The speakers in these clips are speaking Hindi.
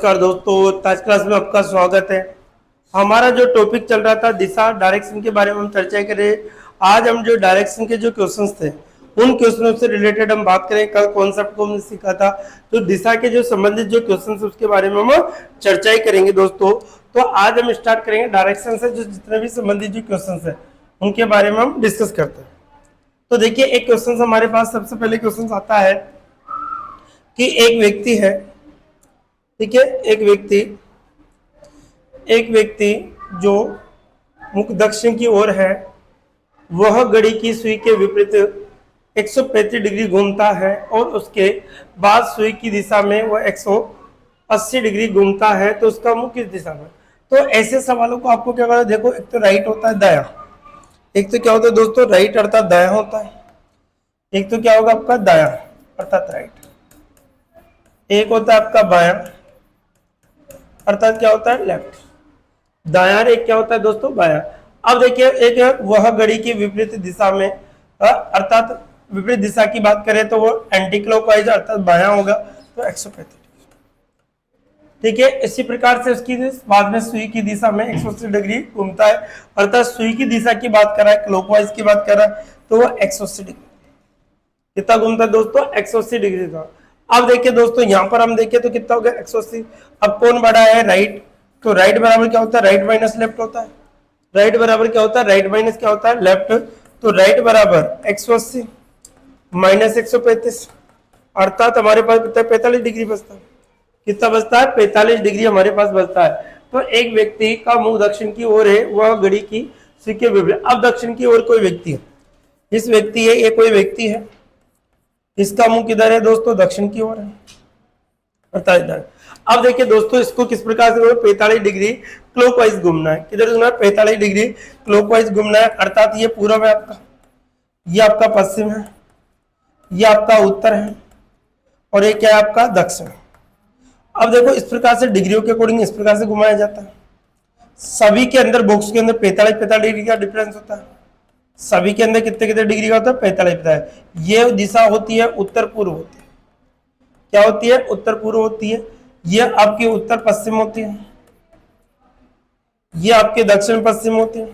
नमस्कार दोस्तों, आज क्लास में आपका स्वागत है। हमारा जो टॉपिक चल रहा था दिशा डायरेक्शन के बारे में हम चर्चा करें। आज हम जो डायरेक्शन के जो क्वेश्चंस थे उन क्वेश्चनों से रिलेटेड हम बात करें। कल कॉन्सेप्ट को हमने सीखा था, तो दिशा के जो संबंधित जो क्वेश्चंस उसके बारे में हम चर्चा करेंगे दोस्तों। तो आज हम स्टार्ट करेंगे डायरेक्शन से जो जितने भी संबंधित जो क्वेश्चन है उनके बारे में हम डिस्कस करते हैं। तो देखिए, एक क्वेश्चन हमारे पास सबसे पहले क्वेश्चन आता है कि एक व्यक्ति है, ठीक है, एक व्यक्ति जो मुख दक्षिण की ओर है, वह घड़ी की सुई के विपरीत 135 डिग्री घूमता है और उसके बाद सुई की दिशा में वह 180 डिग्री घूमता है, तो उसका मुख किस दिशा में। तो ऐसे सवालों को आपको क्या करना है, देखो, एक तो राइट होता है दाया, एक तो क्या होता है दोस्तों राइट अर्थात दाया होता है, एक तो क्या होगा आपका दाया अर्थात राइट, एक होता है आपका बाया अर्थात क्या होता है लेफ्ट, दाया, एक क्या होता है दोस्तों बाया। अब देखिए, एक है वह घड़ी की विपरीत दिशा में, अर्थात विपरीत दिशा की बात करें तो वो एंटी क्लॉकवाइज अर्थात बाया होगा, तो 135, ठीक है। इसी प्रकार से उसकी बाद में सुई की दिशा में 180 डिग्री घूमता है, अर्थात सुई की दिशा की बात कर रहा है, क्लॉकवाइज की बात कर रहा है, तो वो 180 डिग्री कितना घूमता है दोस्तों 180 डिग्री का। अब देखिए दोस्तों, यहां पर हम देखें तो कितना हो गया 180। अब कौन बड़ा है राइट, तो राइट बराबर क्या होता है राइट माइनस लेफ्ट होता है, राइट बराबर क्या होता है राइट माइनस क्या होता है लेफ्ट, तो राइट बराबर 180 माइनस 135 अर्थात हमारे पास कितना 45 डिग्री बचता है, कितना बचता है 45 डिग्री हमारे पास बचता है। तो एक व्यक्ति का मुंह दक्षिण की ओर है, वह घड़ी की सुई के विपरीत। अब दक्षिण की ओर कोई व्यक्ति है, इस व्यक्ति है, ये कोई व्यक्ति है, इसका मुंह किधर है दोस्तों दक्षिण की ओर है अर्थात इधर। अब देखिए दोस्तों, इसको किस प्रकार से 45 डिग्री क्लॉकवाइज घूमना है, किधर घूमना है 45 डिग्री क्लॉकवाइज घूमना है, अर्थात ये पूर्व है आपका, ये आपका पश्चिम है, ये आपका उत्तर है और ये क्या है आपका दक्षिण। अब देखो, इस प्रकार से डिग्रियों के अकॉर्डिंग इस प्रकार से घुमाया जाता है। सभी के अंदर बॉक्स के अंदर 45 डिग्री का डिफरेंस होता है, सभी के अंदर कितने कितने डिग्री का होता है 45। ये दिशा होती है उत्तर पूर्व होती है, क्या होती है उत्तर पूर्व होती है, ये आपकी उत्तर पश्चिम होती है, ये आपके दक्षिण पश्चिम होती है,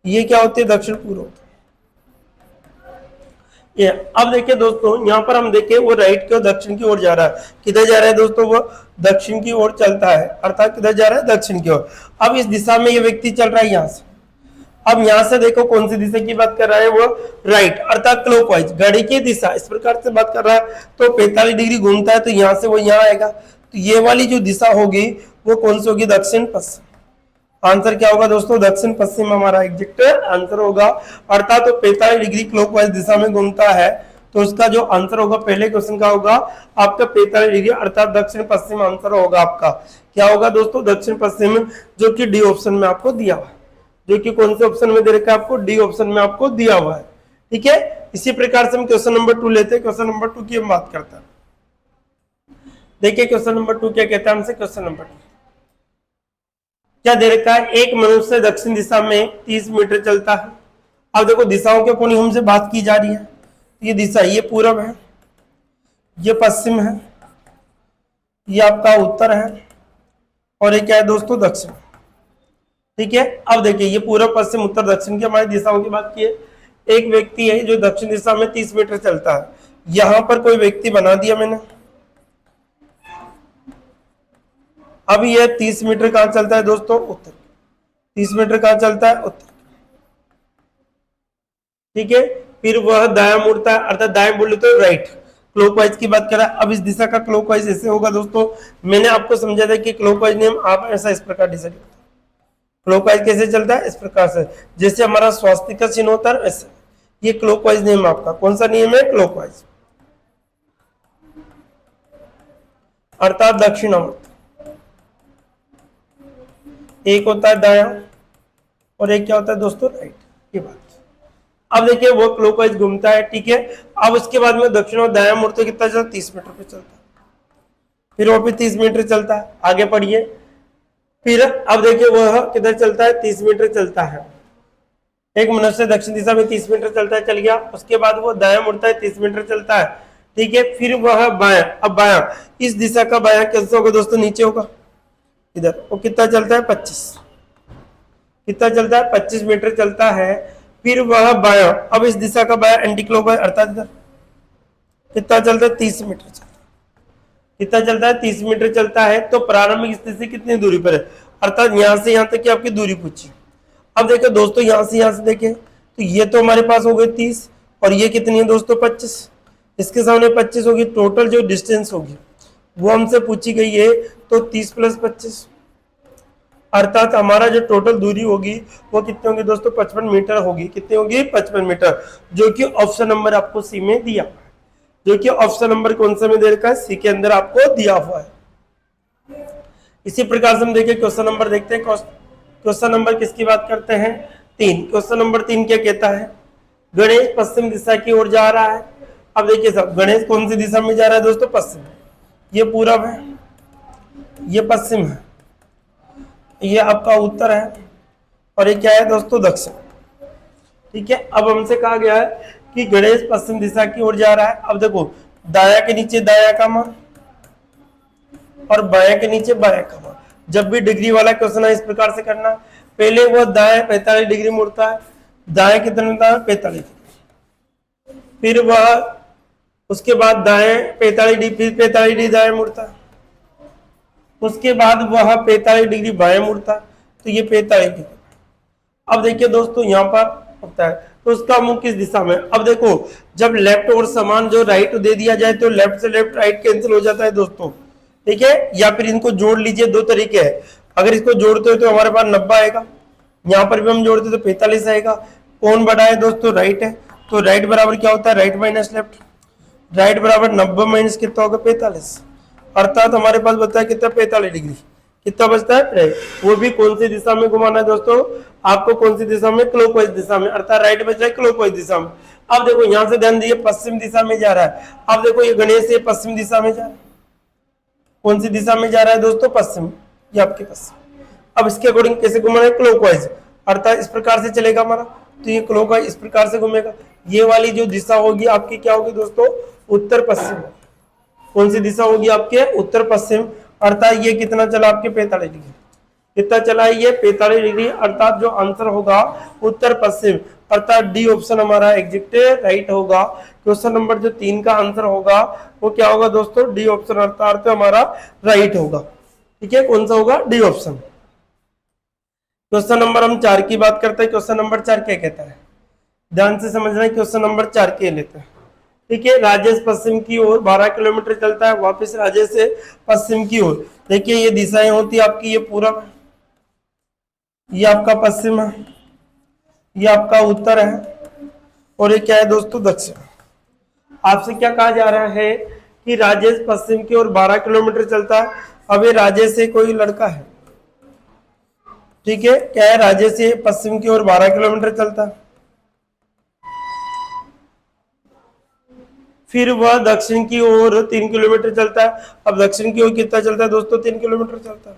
ये क्या होती है दक्षिण पूर्व होती है। ये अब देखिए दोस्तों, यहां पर हम देखें वो राइट की ओर दक्षिण की ओर जा रहा है, किधर जा रहा है दोस्तों वो दक्षिण की ओर चलता है, अर्थात किधर जा रहा है दक्षिण की ओर। अब इस दिशा में ये व्यक्ति चल रहा है यहां से, अब यहां से देखो कौन सी दिशा की बात कर रहा है वो राइट अर्थात क्लॉकवाइज, घड़ी की दिशा इस प्रकार से बात कर रहा है, तो 45 डिग्री घूमता है, तो यहां से वो यहां आएगा, तो ये वाली जो दिशा होगी वो कौन सी होगी दक्षिण पश्चिम। आंसर क्या होगा दोस्तों दक्षिण पश्चिम हमारा एग्जैक्ट आंसर होगा, अर्थात तो 45 डिग्री क्लॉकवाइज दिशा में घूमता है, तो उसका जो आंसर होगा पहले क्वेश्चन का होगा आपका 45 डिग्री अर्थात दक्षिण पश्चिम आंसर होगा आपका। क्या होगा दोस्तों दक्षिण पश्चिम, जो कि डी ऑप्शन में आपको दिया हुआ है, जो कि कौन से ऑप्शन में दे रखा है आपको डी ऑप्शन में आपको दिया हुआ है, ठीक है। इसी प्रकार से हम क्वेश्चन नंबर 2 लेते हैं। क्वेश्चन नंबर 2 की हम बात करते हैं। देखिए क्वेश्चन नंबर 2 क्या कहता है हमसे, क्वेश्चन नंबर 2 क्या दे रखा है, एक मनुष्य दक्षिण दिशा में 30 मीटर चलता है। अब देखो दिशाओं के अकॉर्डिंग हमसे बात की जा रही है, ये दिशा ये पूर्व है, ये पश्चिम है, ये आपका उत्तर है और ये क्या है दोस्तों दक्षिण, ठीक है। अब देखिए ये पूर्व पश्चिम उत्तर दक्षिण की हमारी दिशाओं की बात की है। एक व्यक्ति है जो दक्षिण दिशा में 30 मीटर चलता है, यहां पर कोई व्यक्ति बना दिया मैंने। अब ये 30 मीटर कहां चलता है दोस्तों उत्तर, 30 मीटर कहां चलता है उत्तर, ठीक है। फिर वह दाया मुड़ता है, अर्थात दाएं बोले तो राइट, क्लॉकवाइज की बात कर रहा है। अब इस दिशा का क्लॉकवाइज ऐसे होगा दोस्तों, मैंने आपको समझा था कि क्लॉकवाइज नियम आप ऐसा इस प्रकार डिसाइड, क्लॉकवाइज कैसे चलता है इस प्रकार से, जैसे हमारा स्वास्तिक का चिन्ह होता है वैसे ये क्लॉकवाइज नियम आपका कौन सा नियम है क्लॉकवाइज, अर्थात दक्षिणावर्त। एक होता है दाया और एक क्या होता है दोस्तों राइट, ये बात। अब देखिए वो क्लॉकवाइज घूमता है, ठीक है। अब उसके बाद में दक्षिण और दाया मुड़ते कितना चलता 30 मीटर पे चलता है, फिर वो भी 30 मीटर चलता है, आगे पढ़िए। फिर अब देखिए वह किधर चलता है 30 मीटर चलता है, एक मनुष्य दक्षिण दिशा में 30 मीटर चलता है चल गया, उसके बाद वो दाया मुड़ता है 30 मीटर चलता है, ठीक है। फिर वह बायां, अब बायां इस दिशा का बायां कैसे होगा दोस्तों, नीचे होगा इधर। वो कितना चलता है 25, कितना चलता है 25 मीटर चलता है। फिर वह बायां, अब इस दिशा का बायां एंटी क्लॉकवाइज अर्थात इधर कितना चलता है 30 मीटर चलता है। कितना चलता है 30 मीटर चलता है। तो प्रारंभिक स्थिति से कितनी दूरी पर है, अर्थात यहां से यहां तक की आपकी दूरी पूछी। अब देखो दोस्तों यहां से देखें तो ये तो हमारे पास हो गए 30 और ये कितनी है दोस्तों 25, इसके सामने 25 होगी। टोटल जो डिस्टेंस होगी वो हमसे पूछी गई है, तो 30 + 25 अर्थात हमारा जो टोटल दूरी होगी वो कितनी होगी दोस्तों 55 मीटर होगी। कितनी होगी 55 मीटर, जो कि ऑप्शन नंबर आपको सी में दिया, जो कि ऑप्शन नंबर कौन सा में दे रखा है, सी के अंदर आपको दिया हुआ है। इसी प्रकार से हम देखिए क्वेश्चन नंबर देखते हैं। क्वेश्चन नंबर किसकी बात करते हैं, 3। क्वेश्चन नंबर 3 क्या कहता है, गणेश पश्चिम दिशा की ओर जा रहा है। अब देखिए साहब गणेश कौन सी दिशा में जा रहा है दोस्तों, पश्चिम। ये पूरब है, ये पश्चिम है, ये आपका उत्तर है और ये क्या है दोस्तों दक्षिण। ठीक है। अब हमसे कहा गया है कि गणेश पश्चिम दिशा की ओर जा रहा है। अब देखो दाया के नीचे दाया का मान और बाया के नीचे बाया का मान। जब भी डिग्री वाला क्वेश्चन है इस प्रकार से करना, पहले वो दाया 45 डिग्री मुड़ता है, दाया कितना मुड़ता है 45 डिग्री, फिर वह उसके बाद दाएं 45 डिग्री, फिर 45 डिग्री दाएं मुड़ता है, उसके बाद वह 45 डिग्री बाएं मुड़ता है, तो ये 45 डिग्री। अब देखिए दोस्तों यहाँ पर होता है तो उसका मुख किस दिशा में। अब देखो जब लेफ्ट और समान जो राइट दे दिया जाए तो लेफ्ट से लेफ्ट राइट कैंसिल हो जाता है दोस्तों। ठीक है, या फिर इनको जोड़ लीजिए, दो तरीके हैं। अगर इसको जोड़ते हो तो हमारे पास 90 आएगा, यहाँ पर भी हम जोड़ते तो 45 आएगा। कौन बड़ा है दोस्तों, राइट है, तो राइट बराबर क्या होता है, राइट माइनस लेफ्ट। राइट बराबर 90 माइनस कितना होगा 45, अर्थात हमारे पास बचता है कितना 45 डिग्री। कितना बचता है, वो भी कौन सी दिशा में घुमाना है दोस्तों, आपको कौन सी दिशा में, क्लॉकवाइज दिशा में, अर्थात राइट बच रहा है क्लॉकवाइज दिशा में। अब देखो यहां से ध्यान दीजिए पश्चिम दिशा में जा रहा है। अब देखो ये गणेश ये पश्चिम दिशा में जा रहा है, कौन सी दिशा में जा रहा है दोस्तों, पश्चिम, ये आपके पश्चिम। अब इसके अकॉर्डिंग कैसे घुमाना है, क्लॉकवाइज, अर्थात इस प्रकार से चलेगा हमारा, तो ये क्लॉकवाइज इस प्रकार से घूमेगा। ये वाली जो दिशा होगी आपकी क्या होगी दोस्तों, उत्तर पश्चिम। कौन सी दिशा होगी आपके, उत्तर पश्चिम, अर्थात ये कितना चला आपके 45 डिग्री। कितना चला है ये 45 डिग्री, अर्थात जो आंसर होगा उत्तर पश्चिम, अर्थात डी ऑप्शन हमारा एग्जैक्ट राइट होगा। क्वेश्चन नंबर जो 3 का आंसर होगा वो क्या होगा दोस्तों, डी ऑप्शन, अर्थात हमारा राइट होगा। ठीक है, कौन सा होगा, डी ऑप्शन। क्वेश्चन नंबर हम 4 की बात करते हैं। क्वेश्चन नंबर 4 क्या कहता है, ध्यान से समझना है। क्वेश्चन नंबर 4 के लेते हैं। ठीक है, राजेश पश्चिम की ओर 12 किलोमीटर चलता है, वापस राजेश से पश्चिम की ओर। देखिए ये दिशाएं होती है आपकी, ये पूरब है, ये आपका पश्चिम है, ये आपका उत्तर है और ये क्या है दोस्तों, दक्षिण। आपसे क्या कहा जा रहा है कि राजेश पश्चिम की ओर 12 किलोमीटर चलता है। अब ये राजेश से कोई लड़का है, ठीक है, क्या है, राजेश से पश्चिम की ओर 12 किलोमीटर चलता है, फिर वह दक्षिण की ओर 3 किलोमीटर चलता है। अब दक्षिण की ओर कितना चलता है दोस्तों, 3 किलोमीटर चलता है।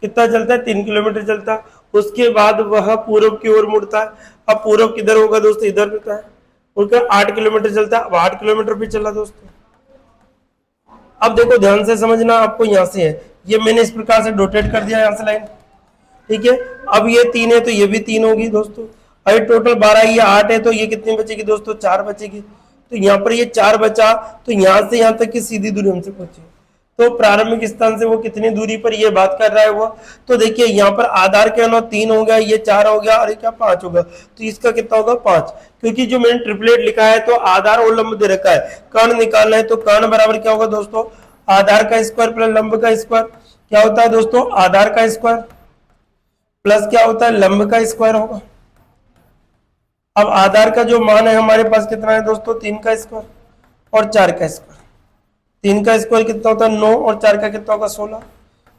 कितना चलता है, 3 किलोमीटर चलता है। उसके बाद वह पूर्व की ओर मुड़ता है। अब पूर्व किधर होगा दोस्तों, इधर होता है, उनका 8 किलोमीटर चलता है। अब 8 किलोमीटर भी चला दोस्तों। अब देखो ध्यान से समझना, आपको यहां से है, ये मैंने इस प्रकार से डोटेट कर दिया यहां से लाइन। ठीक है, अब ये 3 है तो ये भी 3 होगी दोस्तों। अरे टोटल 12, ये 8 है तो ये कितनी बचेगी दोस्तों, 4 बचेगी। तो यहाँ पर ये 4 बचा, तो यहां से यहां तक की सीधी दूरी हमसे पूछी, तो प्रारंभिक स्थान से वो कितनी दूरी पर ये बात कर रहा है वो। तो देखिए यहाँ पर आधार के अनुसार 3 हो गया, ये 4 हो गया और ये क्या 5 होगा, तो इसका कितना होगा 5, क्योंकि जो मैंने ट्रिपलेट लिखा है तो आधार और लंब दे रखा है, कर्ण निकालना है, तो कर्ण बराबर क्या होगा दोस्तों, आधार का स्क्वायर प्लस लंब का स्क्वायर। क्या होता है दोस्तों, आधार का स्क्वायर प्लस क्या होता है, लंब का स्क्वायर होगा। अब आधार का जो मान है हमारे पास कितना है दोस्तों, 3 का स्क्वायर और 4 का स्क्वायर। 3 का स्क्वायर कितना होता है 9 और 4 का कितना होगा 16,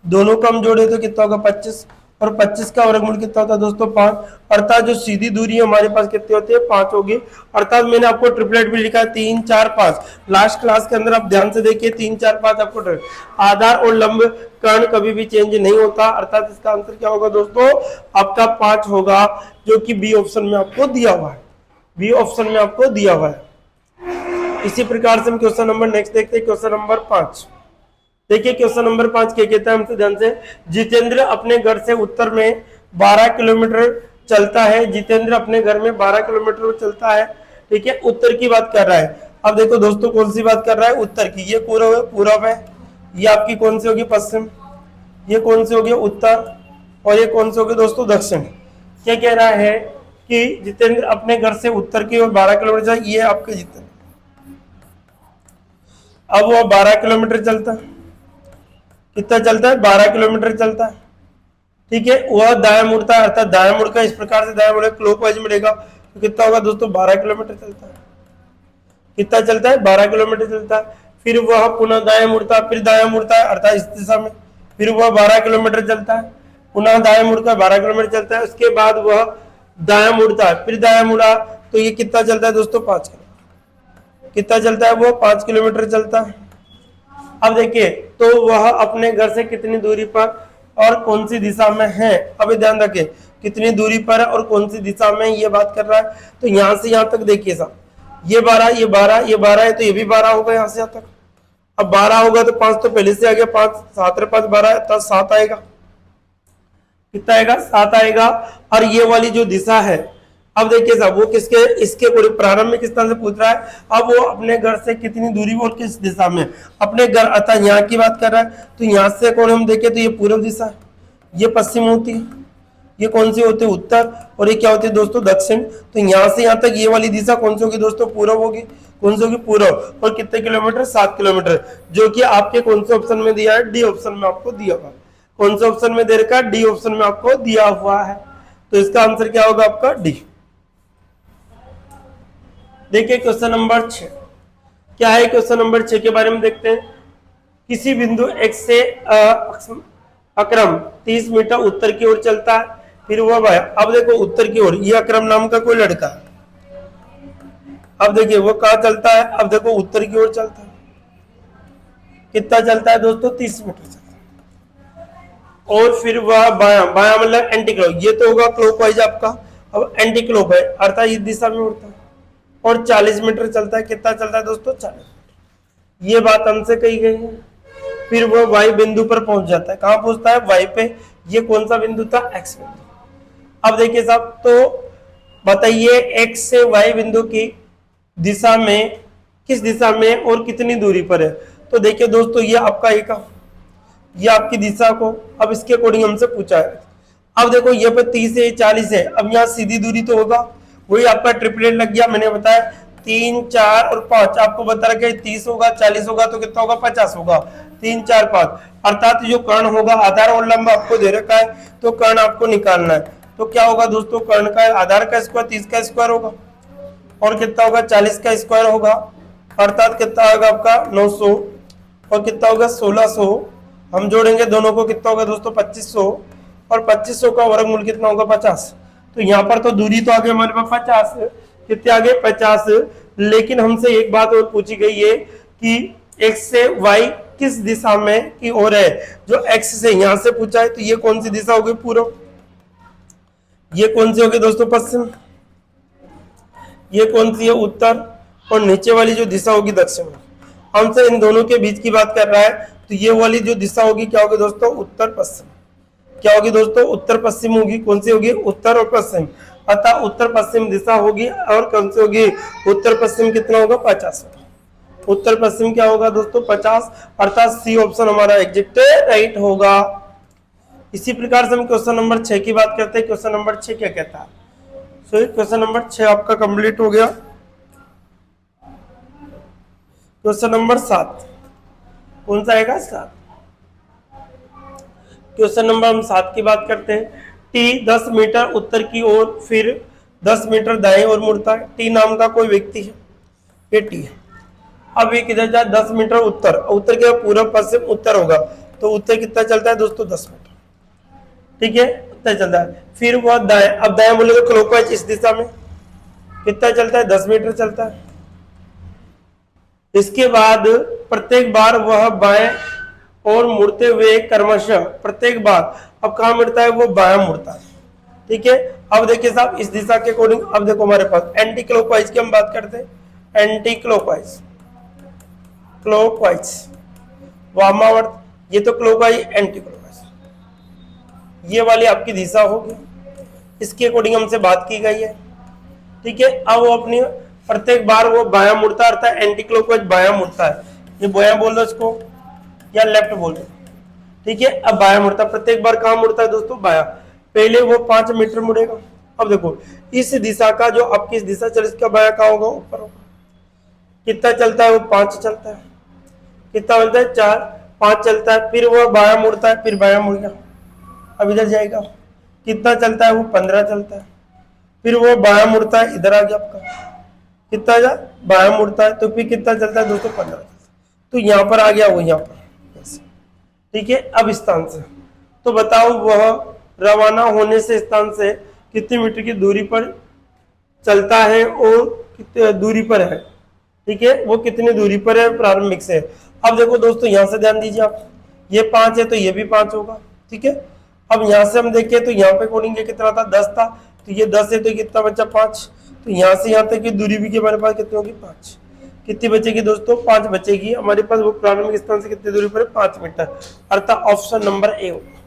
दोनों का हम जोड़े तो कितना होगा 25 और 25 का वर्गमूल कितना होता है दोस्तों 5, अर्थात जो सीधी दूरी हमारे पास कितनी होती है 5 होगी। अर्थात मैंने आपको ट्रिपलेट भी लिखा है 3 4 5, लास्ट क्लास के अंदर आप ध्यान से देखिए 3 4 5 आपको आधार और लंब कर्ण कभी भी चेंज नहीं होता, अर्थात इसका आंसर क्या होगा दोस्तों, आपका 5 होगा, जो कि बी ऑप्शन में आपको दिया हुआ है। बी ऑप्शन में आपको दिया हुआ है। इसी प्रकार से हम क्वेश्चन नंबर नेक्स्ट देखते हैं, क्वेश्चन नंबर 5। देखिए क्वेश्चन नंबर 5 क्या कहता है हमसे ध्यान से। जितेंद्र अपने घर से उत्तर में 12 किलोमीटर चलता है। जितेंद्र अपने घर में 12 किलोमीटर चलता है, ठीक है, उत्तर की बात कर रहा है। अब देखो दोस्तों कौन सी बात कर रहा है, उत्तर की। ये पूर्व है, ये आपकी कौन सी होगी, पश्चिम, ये कौन सी होगी, उत्तर, और ये कौन सी होगी दोस्तों, दक्षिण। क्या कह रहा है कि जितेंद्र अपने घर से उत्तर की ओर 12 किलोमीटर जाए, ये आपके जितेंद्र। अब वो 12 किलोमीटर चलता है, कितना चलता है, 12 किलोमीटर चलता है, ठीक है। वह दाया मुड़ता है, अर्थात दाया मुड़ का इस प्रकार से दाया मुड़ेगा, क्लॉकवाइज मुड़ेगा, तो कितना होगा दोस्तों, 12 किलोमीटर चलता है। कितना चलता है, 12 किलोमीटर चलता है। फिर वह पुनः दाया मुड़ता है, फिर दाया मुड़ता है, अर्थात इस दिशा में, फिर वह 12 किलोमीटर चलता है, पुनः दाया मुड़कर 12 किलोमीटर चलता है। उसके बाद वह दाया मुड़ता है, फिर दाया मुड़ा, तो ये कितना चलता है दोस्तों, 5 किलोमीटर। कितना चलता है, वो 5 किलोमीटर चलता है। अब देखिए, तो वह अपने घर से कितनी दूरी पर और कौन सी दिशा में है, अभी ध्यान रखें, कितनी दूरी पर है और कौन सी दिशा में ये बात कर रहा है। तो यहां से यहां तक देखिए साहब, ये 12 ये 12 ये 12 है, तो ये भी 12 होगा यहां से यहां तक। अब 12 होगा तो 5 तो पहले से आ गया, 5 7 5 12 तब 7 आएगा। कितना आएगा, 7 आएगा। और ये वाली जो दिशा है, अब देखिए साहब, वो किसके, इसके प्रारंभ में किस तरह से पूछ रहा है। अब वो अपने घर से कितनी दूरी और किस दिशा में, अपने घर, अतः यहाँ की बात कर रहा है। तो यहाँ से कौन हम देखें तो ये पूर्व दिशा है, ये पश्चिम होती है, ये कौन सी होती है, उत्तर, और ये क्या होती है दोस्तों, दक्षिण। तो यहाँ से यहाँ तक ये वाली दिशा कौन सी होगी दोस्तों, पूर्व होगी। कौन सी होगी, पूर्व। और कितने किलोमीटर, 7 किलोमीटर, जो कि आपके कौन से ऑप्शन में दिया है, डी ऑप्शन में आपको दिया हुआ है। कौन से ऑप्शन में दे रखा है, डी ऑप्शन में आपको दिया हुआ है। तो इसका आंसर क्या होगा आपका, डी। देखिए क्वेश्चन नंबर 6 क्या है। क्वेश्चन नंबर 6 के बारे में देखते हैं। किसी बिंदु x से अक्रम 30 मीटर उत्तर की ओर चलता है, फिर वह भाई, अब देखो उत्तर की ओर, ये अक्रम नाम का कोई लड़का है। अब देखिए वो कहाँ चलता है, अब देखो उत्तर की ओर चलता है। कितना चलता है दोस्तों, 30 मीटर चलता है। और फिर वह बाया, बाया मतलब एंटी क्लॉक, ये तो होगा क्लॉकवाइज आपका। अब एंटी क्लॉक है, अर्थात इस दिशा में उड़ता है, और 40 मीटर चलता है। कितना चलता है दोस्तों, 40 मीटर। ये बात हमसे कही गई है। फिर वो वाई बिंदु पर पहुंच जाता है, कहां पहुंचता है, वाई पे। ये कौन सा बिंदु था, एक्स बिंदु। अब देखिए साहब, तो बताइए एक्स से वाई बिंदु की दिशा में, किस दिशा में और कितनी दूरी पर है। तो देखिए दोस्तों, ये आपका एक, ये आपकी दिशा को, अब इसके अकॉर्डिंग हमसे पूछा है। अब देखो ये पे 30 है, 40 है, अब यहाँ सीधी दूरी तो होगा, वही आपका ट्रिपलेट लग गया। मैंने बताया 3 4 और 5, आपको बता रखा 30 होगा, 40 होगा, तो कितना होगा, 50 होगा। 3 4 5, अर्थात जो कर्ण होगा, आधार और लंब आपको दे रखा है, तो कर्ण आपको निकालना है। तो क्या होगा दोस्तों, कर्ण का आधार का स्क्वायर 30 का स्क्वायर होगा, और कितना होगा, 40 का स्क्वायर होगा, अर्थात कितना होगा आपका 900, और कितना होगा 1600। हम जोड़ेंगे दोनों को, कितना होगा दोस्तों, 2500, और 2500 का वर्गमूल कितना होगा, 50। तो यहाँ पर तो दूरी तो आगे हमारे पास 50, कितने आगे, 50। लेकिन हमसे एक बात और पूछी गई है कि x से y किस दिशा में की ओर है। जो x से यहां से पूछा है, तो ये कौन सी दिशा होगी, पूर्व। ये कौन सी होगी दोस्तों, पश्चिम। ये कौन सी है, उत्तर। और नीचे वाली जो दिशा होगी, दक्षिण। हमसे इन दोनों के बीच की बात कर रहा है, तो ये वाली जो दिशा होगी क्या होगी दोस्तों, उत्तर पश्चिम। क्या होगी दोस्तों, उत्तर पश्चिम होगी। कौन सी होगी, उत्तर और पश्चिम, अतः उत्तर पश्चिम दिशा होगी। और कौन सी होगी, उत्तर पश्चिम कितना होगा, 50। उत्तर पश्चिम क्या होगा दोस्तों, 50, अर्थात सी ऑप्शन हमारा एग्जैक्ट राइट होगा। इसी प्रकार से हम क्वेश्चन नंबर 6 की बात करते हैं। क्वेश्चन नंबर 6 क्या कहता है। सो क्वेश्चन नंबर 6 आपका कंप्लीट हो गया। क्वेश्चन नंबर 7 कौन सा आएगा, 7। क्वेश्चन नंबर हम 7 की बात करते हैं। टी 10 मीटर उत्तर की ओर फिर 10 मीटर दाएं ओर मुड़ता है। टी नाम का कोई व्यक्ति है, ये टी है। अब ये किधर जाए, 10 मीटर उत्तर, उत्तर के पूर्व पश्चिम उत्तर होगा, तो उत्तर कितना चलता है दोस्तों, 10 मीटर, ठीक है, उत्तर चलता है। फिर वह दाएं, अब दाएं बोले तो क्लॉकवाइज इस दिशा में कितना चलता है, 10 मीटर चलता है। इसके बाद प्रत्येक बार वह बाएं और मुड़ते हुए क्रमशः, प्रत्येक बार अब कहां मुड़ता है, वो बायां मुड़ता है। ठीक है। अब देखिए साहब इस दिशा के अकॉर्डिंग, अब देखो हमारे पास एंटी क्लॉकवाइज की हम बात करते हैं, एंटी क्लॉकवाइज, क्लॉकवाइज वामावर्त, ये तो क्लॉकवाइज एंटी क्लॉकवाइज, ये वाली आपकी दिशा होगी, इसके अकॉर्डिंग हमसे बात की गई है। ठीक है। अब वो अपनी प्रत्येक बार वो बायां मुड़ता रहता है, एंटी क्लॉकवाइज बायां मुड़ता है, ये बायां बोल दो इसको या लेफ्ट बोल दो। ठीक है। अब बायां मुड़ता, प्रत्येक बार कहां मुड़ता है दोस्तों, बायां। पहले वो 5 मीटर मुड़ेगा। अब देखो इस दिशा का जो आपकी इस दिशा चल, इसका बायां कहां होगा, ऊपर होगा। कितना चलता है वो 5 चलता है, कितना चलता है 4, 5 चलता है, फिर वो बायां मुड़ता है, फिर बायां मुड़ गया, अब इधर जाएगा। कितना चलता है वो 15 चलता है, फिर वो बायां मुड़ता है, इधर आ गया आपका, कितना जा बायां मुड़ता है, तो फिर कितना चलता है दोस्तों 15, तो यहां पर आ गया वो यहाँ पर। ठीक है। अब स्थान से तो बताओ वह रवाना होने से स्थान से कितने मीटर की दूरी पर चलता है और कितनी दूरी पर है। ठीक है। वो कितनी दूरी पर है प्रारंभिक से। अब देखो दोस्तों यहां से ध्यान दीजिए आप, ये 5 है तो ये भी 5 होगा। ठीक है। अब यहां से हम देखें तो यहाँ पे कोडिंग कितना था, 10 था, तो ये 10 है तो कितना बचा 5, तो यहाँ से यहाँ तक की दूरी भी हमारे पास कितनी होगी 5, कितनी बचेगी दोस्तों 5 बचेगी हमारे पास। वो प्रारंभिक स्थान से कितनी दूरी पर है 5 मीटर, अर्थात ऑप्शन नंबर ए होगा।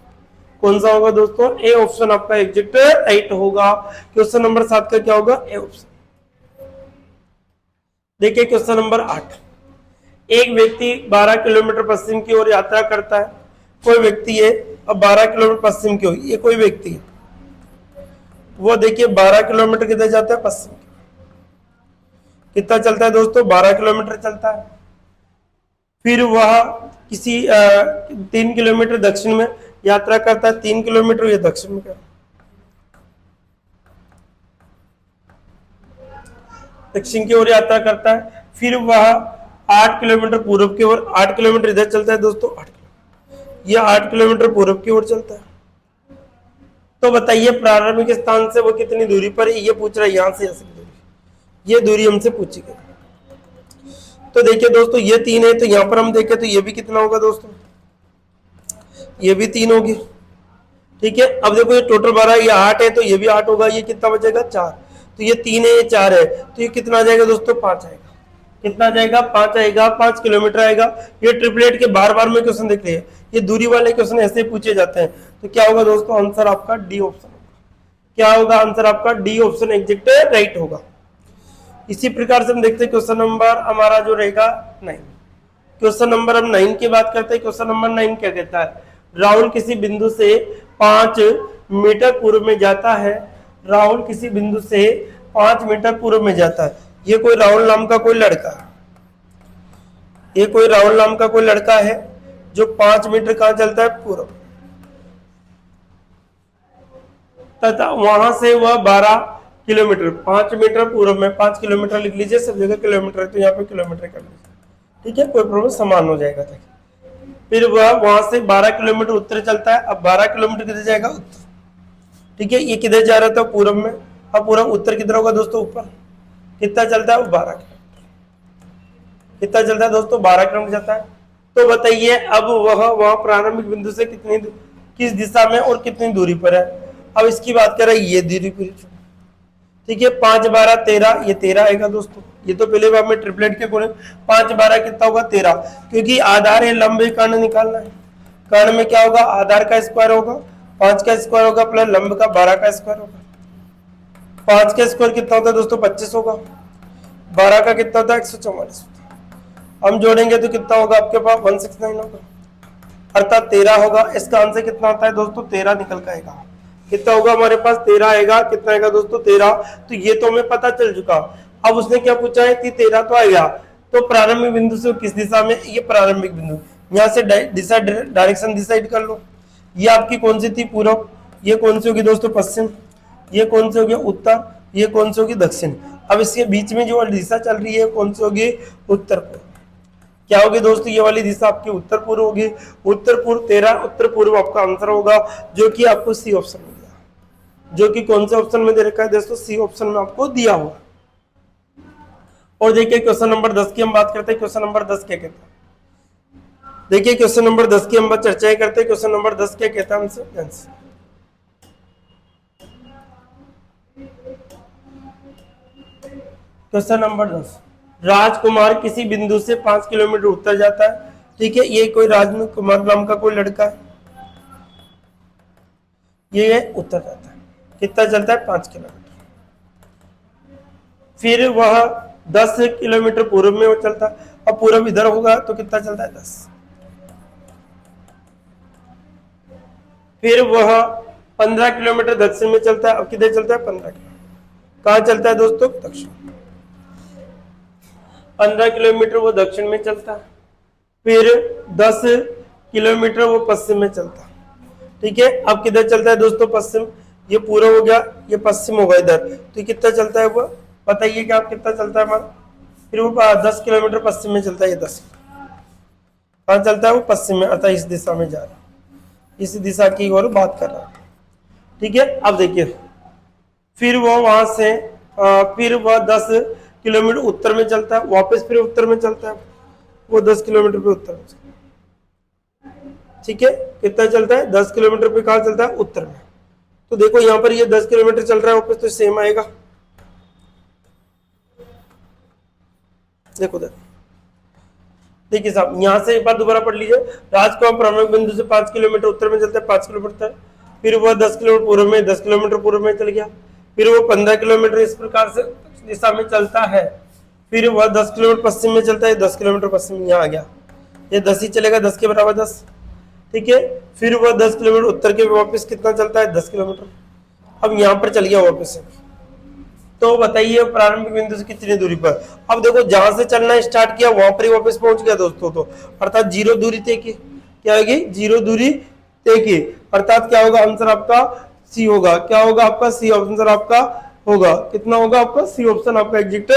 कौन सा होगा दोस्तों, ए ऑप्शन आपका एग्जैक्ट राइट होगा। क्वेश्चन नंबर 7 का क्या होगा, ए ऑप्शन। देखिए क्वेश्चन नंबर 8, एक व्यक्ति 12 किलोमीटर पश्चिम की ओर यात्रा करता है। कोई व्यक्ति है, अब 12 किलोमीटर पश्चिम की ओर, ये कोई व्यक्ति है, वो देखिए 12 किलोमीटर किधर जाता है पश्चिम, कितना चलता है दोस्तों 12 किलोमीटर चलता है। फिर वह किसी 3 किलोमीटर दक्षिण में यात्रा करता है, 3 किलोमीटर ये दक्षिण में क्या, दक्षिण की ओर यात्रा करता है। फिर वह 8 किलोमीटर पूर्व की ओर, 8 किलोमीटर इधर चलता है दोस्तों, 8 किलोमीटर, यह 8 किलोमीटर पूर्व की ओर चलता है। तो बताइए प्रारंभिक स्थान से वो कितनी दूरी पर है, ये पूछ रहा है, यहां से ऐसी दूरी, ये दूरी हमसे पूछी गई। तो देखिए दोस्तों ये 3 है, तो यहां पर हम देखें तो ये भी कितना होगा दोस्तों, ये भी 3 होगी। ठीक है। अब देखो ये टोटल 12, ये 8 है तो ये भी 8 होगा, ये कितना बचेगा 4, तो ये 3 है ये 4 है, तो ये कितना आ जाएगा दोस्तों 5 आएगा, कितना जाएगा 5 आएगा, 5 किलोमीटर आएगा। ये ट्रिपलेट के बार बार में क्वेश्चन दिख रहे हैं, ये दूरी वाले क्वेश्चन ऐसे पूछे जाते हैं। तो क्या होगा दोस्तों, आंसर आपका डी ऑप्शन होगा। क्या होगा आंसर आपका, डी ऑप्शन एग्जैक्ट राइट होगा। इसी प्रकार से हम देखते हैं क्वेश्चन नंबर हमारा जो रहेगा 9। क्वेश्चन नंबर हम 9 की बात करते हैं। क्वेश्चन नंबर 9 क्या कहता है, राहुल किसी बिंदु से 5 मीटर पूर्व में जाता है। राहुल किसी बिंदु से 5 मीटर पूर्व में जाता है। ये कोई राहुल नाम का कोई लड़का है, ये कोई राहुल नाम का कोई लड़का है जो 5 मीटर कहां चलता है पूर्व, तथा वहां से वह 12 किलोमीटर, 5 मीटर पूर्व में, 5 किलोमीटर लिख लीजिए, सब जगह किलोमीटर है तो यहाँ पे किलोमीटर कर लीजिए। ठीक है, कोई प्रॉब्लम समान हो जाएगा। फिर वह वहां से 12 किलोमीटर उत्तर चलता है। अब 12 किलोमीटर किधर जाएगा, उत्तर। ठीक है, ये किधर जा रहा था पूर्व में, अब पूरा उत्तर किधर होगा दोस्तों, ऊपर। कितना चलता है वो 12 किलोमीटर, कितना चलता है दोस्तों 12 किलोमीटर जाता है। तो बताइए अब वह प्रारंभिक बिंदु से कितनी, किस दिशा में और कितनी दूरी पर है। अब इसकी बात करें, ये दूरी पूरी। ठीक है, 5 12 13, ये 13 आएगा दोस्तों। ये तो पहले बार में ट्रिपलेट के कोण, 5 12 कितना होगा 13, क्योंकि आधार है, लंब कर्ण निकालना है। कर्ण में क्या होगा, आधार का स्क्वायर होगा, 5 का स्क्वायर होगा प्लस लंब का 12 का स्क्वायर होगा। 5 का स्क्वायर कितना होता है दोस्तों 25 होगा, 12 का कितना होता है 144। हम जोड़ेंगे तो कितना होगा आपके पास 169 होगा, अर्थात 13 होगा। इसका आंसर कितना आता है दोस्तों 13 निकल का आएगा। कितना होगा हमारे पास 13 आएगा, कितना आएगा दोस्तों 13। तो ये तो हमें पता चल चुका। अब उसने क्या पूछा है कि 13 तो आएगा, तो प्रारंभिक बिंदु से किस दिशा में, ये प्रारंभिक बिंदु, यहाँ से दिशा डायरेक्शन डिसाइड कर लो। ये आपकी कौन सी थी पूर्व, ये कौन सी होगी दोस्तों पश्चिम, ये कौन सी होगी उत्तर, ये कौन सी होगी दक्षिण। अब इसके बीच में जो दिशा चल रही है कौन सी होगी, उत्तर पूर्व। क्या होगी दोस्तों, ये वाली दिशा आपकी उत्तर पूर्व होगी। उत्तर पूर्व 13, उत्तर पूर्व आपका आंसर होगा, जो कि आपको सी ऑप्शन में दिया, जो कि कौन से ऑप्शन में दे रखा है दोस्तों, सी ऑप्शन में आपको दिया हुआ। और देखिए क्वेश्चन नंबर 10 की हम बात करते हैं। क्वेश्चन नंबर 10 क्या कहता है, देखिए क्वेश्चन नंबर 10 की हम चर्चाएं करते हैं। क्वेश्चन नंबर 10 क्या कहता है हमसे, क्वेश्चन नंबर 10, राजकुमार किसी बिंदु से 5 किलोमीटर उत्तर जाता है। ठीक है, ये कोई राजकुमार नाम का कोई लड़का है, ये उत्तर जाता है, कितना चलता है 5 किलोमीटर। फिर वह 10 किलोमीटर पूर्व में वो चलता है, अब पूर्व इधर होगा तो कितना चलता है 10। फिर वह 15 किलोमीटर दक्षिण में चलता है, अब किधर चलता है 15 किलोमीटर, कहां चलता है दोस्तों दक्षिण, 15 किलोमीटर वो दक्षिण में चलता है। फिर 10 किलोमीटर वो पश्चिम में चलता है। ठीक है, अब किधर चलता है दोस्तों पश्चिम, ये पूरा हो गया, ये पश्चिम होगा इधर, तो ये कितना चलता है वो बताइए कि आप कितना चलता है हमारा। फिर वो 10 किलोमीटर पश्चिम में चलता है, ये 10 कहां चलता है वो पश्चिम में, अर्थात इस दिशा में जा रहा है, इस दिशा की ओर बात कर रहा है। ठीक है, अब देखिए फिर वो वहां से फिर वह 10 किलोमीटर उत्तर में चलता है, वापस फिर उत्तर में चलता है, वो 10 किलोमीटर पे उत्तर में चलता है। ठीक है, कितना चलता है 10 किलोमीटर पे, कहां चलता है उत्तर में। तो देखो यहां पर ये 10 किलोमीटर चल रहा है वापस, तो सेम आएगा। देखो देखिए साहब, यहां से एक बार दोबारा पढ़ लीजिए, राजकुमार प्रारंभिक बिंदु से 5 किलोमीटर उत्तर में चलता है, 5 किलोमीटर, फिर वह 10 किलोमीटर पूर्व में, 10 किलोमीटर पूर्व में चल गया, फिर वो 15 किलोमीटर इस प्रकार से दिशा में चलता है, फिर वह 10 किलोमीटर पश्चिम में चलता है, 10 किलोमीटर पश्चिम यहाँ आ गया, ये 10 ही चलेगा, 10 के बराबर 10। ठीक है, फिर वह 10 किलोमीटर उत्तर के वापस कितना चलता है 10 किलोमीटर, अब यहाँ पर चल गया वापस से। तो बताइए प्रारंभिक बिंदु से कितनी दूरी पर, अब देखो जहां से चलना स्टार्ट किया वहां पर ही वापस पहुंच गया दोस्तों, तो अर्थात 0 दूरी तय की, क्या होगी 0 दूरी तय की, अर्थात क्या होगा आंसर आपका सी होगा, क्या होगा आपका सी आंसर आपका होगा, कितना होगा आपका सी ऑप्शन आपका एग्जैक्ट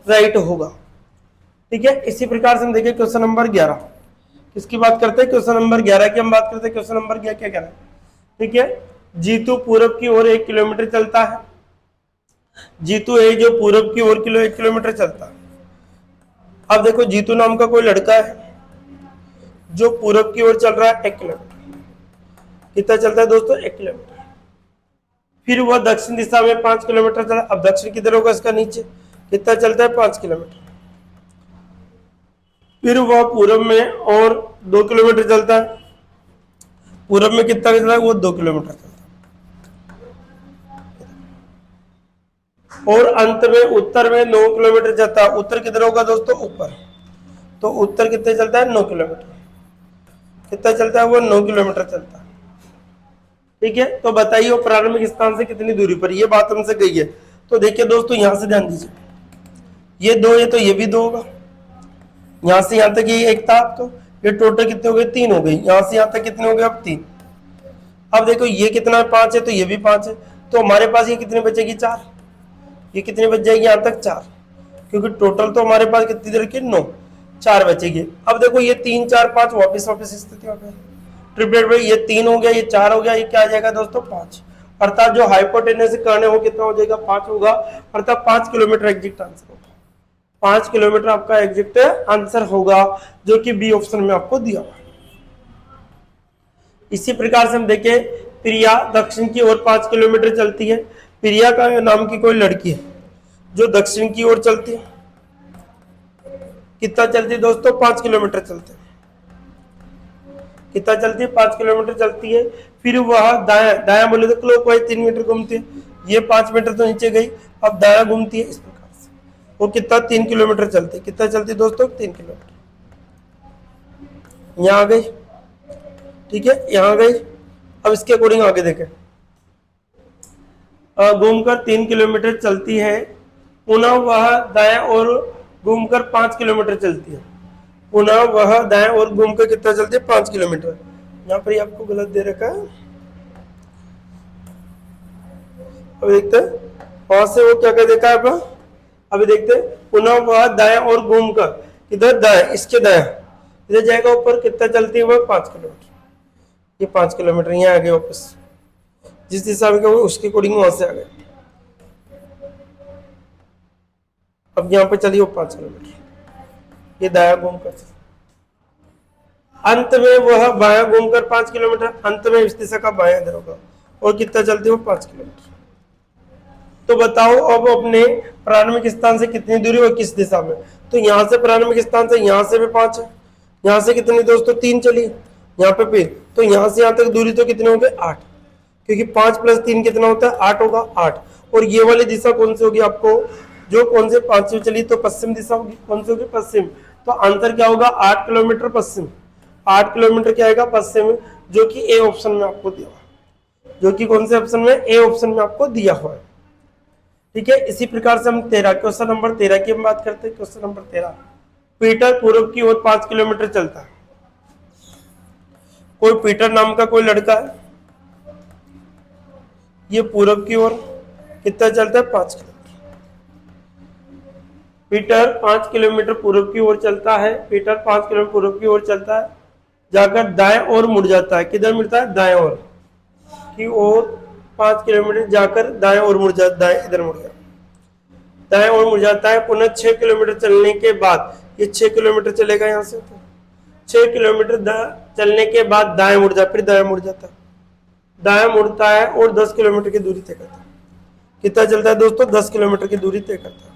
राइट होगा। ठीक है, इसी प्रकार से हम देखें क्वेश्चन नंबर 11, किसकी बात करते हैं क्वेश्चन नंबर 11 की हम बात करते हैं। क्वेश्चन नंबर 11 क्या कह रहा है, ठीक है, जीतू पूरब की ओर 1 किलोमीटर चलता है, जीतू है जो पूरब की ओर 1 किलोमीटर चलता है। अब देखो जीतू नाम का कोई लड़का है जो पूरब की ओर चल रहा है 1 किलोमीटर, कितना चलता है दोस्तों 1 किलोमीटर। फिर वह दक्षिण दिशा में 5 किलोमीटर चला, अब दक्षिण किधर होगा इसका नीचे, कितना चलता है 5 किलोमीटर। फिर वह पूरब में और 2 किलोमीटर चलता है, पूरब में कितना चलता है वो 2 किलोमीटर चलता है, और अंत में उत्तर में 9 किलोमीटर चलता है। उत्तर किधर होगा दोस्तों ऊपर, तो उत्तर कितने चलता है 9 किलोमीटर, कितना चलता है वो 9 किलोमीटर चलता है। ठीक है, तो बताइए वो प्रारंभिक स्थान से कितनी दूरी पर, ये बात हमसे गई है। तो देखिए दोस्तों यहां से ध्यान दीजिए, ये 2 है तो ये भी 2 होगा, यहां से यहां तक ये 1 था, तो ये टोटल कितने हो गए 3 हो गए, यहां से यहां तक कितने हो गए अब 3। अब देखो ये कितना 5 है तो ये भी 5 है, तो हमारे पास ये कितने बचेगी 4, ये कितने बच जाएगी यहां तक 4, क्योंकि टोटल तो हमारे पास कितनी देर की 9, 4 बचेगी। अब देखो ये 3 4 5 वापस स्थिति हो गई, ट्रिपलेट में ये 3 हो गया, ये 4 हो गया, ये क्या आ जाएगा दोस्तों 5, अर्थात जो हाइपोटेनस कर्ण है वो कितना हो जाएगा 5 होगा, अर्थात 5 किलोमीटर एग्जैक्ट आंसर होगा, 5 किलोमीटर आपका एग्जैक्ट आंसर होगा, जो कि बी ऑप्शन में आपको दिया हुआ। इसी प्रकार से हम देखें, प्रिया दक्षिण की ओर 5 किलोमीटर चलती है, प्रिया का नाम की कोई लड़की है जो दक्षिण की ओर चलती है, कितना चलती है दोस्तों 5 किलोमीटर चलते हैं, कितना चलती है 5 किलोमीटर चलती है। फिर वह दाया दाया बोले तो क्लॉकवाइज 3 मीटर घूमती है, ये 5 मीटर तो नीचे गई, अब दाया घूमती है, इस प्रकार से वो कितना 3 किलोमीटर चलती है, कितना चलती है दोस्तों 3 किलोमीटर, यहाँ आ गई। ठीक है, यहाँ आ गई। अब इसके अकॉर्डिंग आगे देखें, घूमकर 3 किलोमीटर चलती है, पुनः वह दाएं और घूमकर 5 किलोमीटर चलती है, पुनः वह दाएं और घूमकर कितना चलती है 5 किलोमीटर। यहाँ पर ही आपको गलत दे रखा है, अब देखते हैं वहां से वो क्या क्या देखा है अपना, अभी देखते हैं, पुनः वह दाएं और घूमकर इधर दाएं, इसके दाएं इधर जाएगा ऊपर, कितना चलती है वह 5 किलोमीटर, ये 5 किलोमीटर यहाँ आ गए वापस, जिस दिशा में उसके अकॉर्डिंग वहां से आ गए। अब यहाँ पे चलिए 5 किलोमीटर, ये दाया घूमकर, अंत में वह बाया घूमकर 5 किलोमीटर, अंत में इस दिशा का बाया इधर होगा, और कितना चलती है वो 5 किलोमीटर। तो बताओ अब अपने प्रारंभिक स्थान से कितनी दूरी और किस दिशा में। तो यहाँ से प्रारंभिक स्थान से यहाँ से भी 5 है, यहाँ से कितनी दोस्तों 3 चली, यहाँ पे फिर तो यहाँ से यहाँ तक दूरी तो कितने हो गए 8, क्योंकि 5 + 3 कितना होता है 8 होगा 8। और ये वाली दिशा कौन सी होगी आपको, जो कौन से 5 से चली तो पश्चिम दिशा होगी, कौन सी होगी पश्चिम। तो आंसर क्या होगा 8 किलोमीटर पश्चिम, 8 किलोमीटर क्या आएगा पश्चिम, जो कि ए ऑप्शन में आपको दिया हुआ, जो कि कौन से ऑप्शन में ए ऑप्शन में आपको दिया हुआ है। ठीक है, इसी प्रकार से हम 13 क्वेश्चन नंबर 13 की हम बात करते हैं। क्वेश्चन नंबर 13, पीटर पूर्व की ओर 5 किलोमीटर चलता है। कोई पीटर नाम का कोई लड़का है, ये पूर्व की ओर कितना चलता है 5 किलोमीटर। पीटर 5 किलोमीटर पूर्व की ओर चलता है, पीटर 5 किलोमीटर पूर्व की ओर चलता है, जाकर दाएं ओर मुड़ जाता है। किधर मुड़ता है, दाएं ओर की ओर 5 किलोमीटर जाकर दाएं ओर मुड़ जाता, दाएं इधर मुड़ गया, दाएं ओर मुड़ जाता है। पुनः 6 किलोमीटर चलने के बाद, ये 6 किलोमीटर चलेगा यहाँ से, तो 6 किलोमीटर चलने के बाद दाएं मुड़ जाता, फिर दाएं मुड़ जाता है, दाएं मुड़ता है और 10 किलोमीटर की दूरी तय करता है। कितना चलता है दोस्तों 10 किलोमीटर की दूरी तय करता है।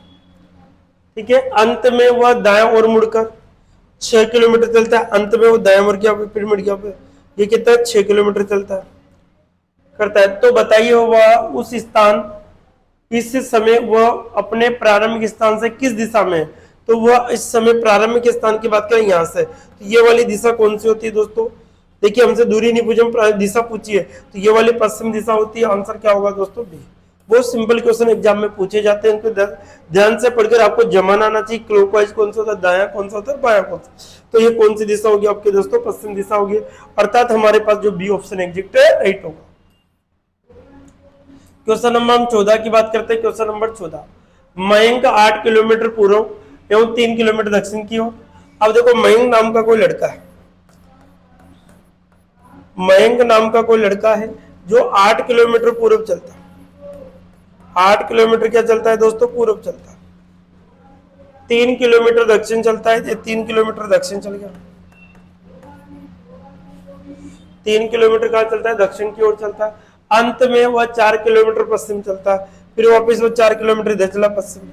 ठीक है, अंत में वह दाएं ओर मुड़कर 6 किलोमीटर चलता है, अंत में वो दाएं मुड़ गया फिर मुड़ गया, ये कितना 6 किलोमीटर चलता है करता है। तो बताइए वह उस स्थान, इस समय वह अपने प्रारंभिक स्थान से किस दिशा में है। तो वह इस समय प्रारंभिक स्थान की बात करें यहाँ से, तो ये वाली दिशा कौन सी होती है दोस्तों, देखिए हमसे दूरी नहीं पूछे, दिशा पूछी है, तो ये वाली पश्चिम दिशा होती है। आंसर क्या होगा दोस्तों बी। बहुत सिंपल क्वेश्चन एग्जाम में पूछे जाते हैं, इनको ध्यान से पढ़कर आपको जमाना आना चाहिए। क्लॉकवाइज कौन सा होता है, दायां कौन सा होता है, बायां कौन सा। तो ये कौन सी दिशा होगी आपके दोस्तों, पश्चिम दिशा होगी, अर्थात हमारे पास जो बी ऑप्शन एग्जिट है राइट होगा। क्वेश्चन नंबर हम 14 की बात करते हैं। क्वेश्चन नंबर 14, मयंक 8 किलोमीटर पूर्व एवं 3 किलोमीटर दक्षिण की ओर। अब देखो मयंक नाम का कोई लड़का है, मयंक नाम का कोई लड़का है जो 8 किलोमीटर पूर्व चलता है। 8 किलोमीटर क्या चलता है दोस्तों, पूर्व चलता है। 3 किलोमीटर दक्षिण चलता है, 3 किलोमीटर दक्षिण चल गया, 3 किलोमीटर कहाँ चलता है, दक्षिण की ओर चलता है। अंत में वह 4 किलोमीटर पश्चिम चलता है, फिर वापस वो 4 किलोमीटर इधर चला पश्चिम,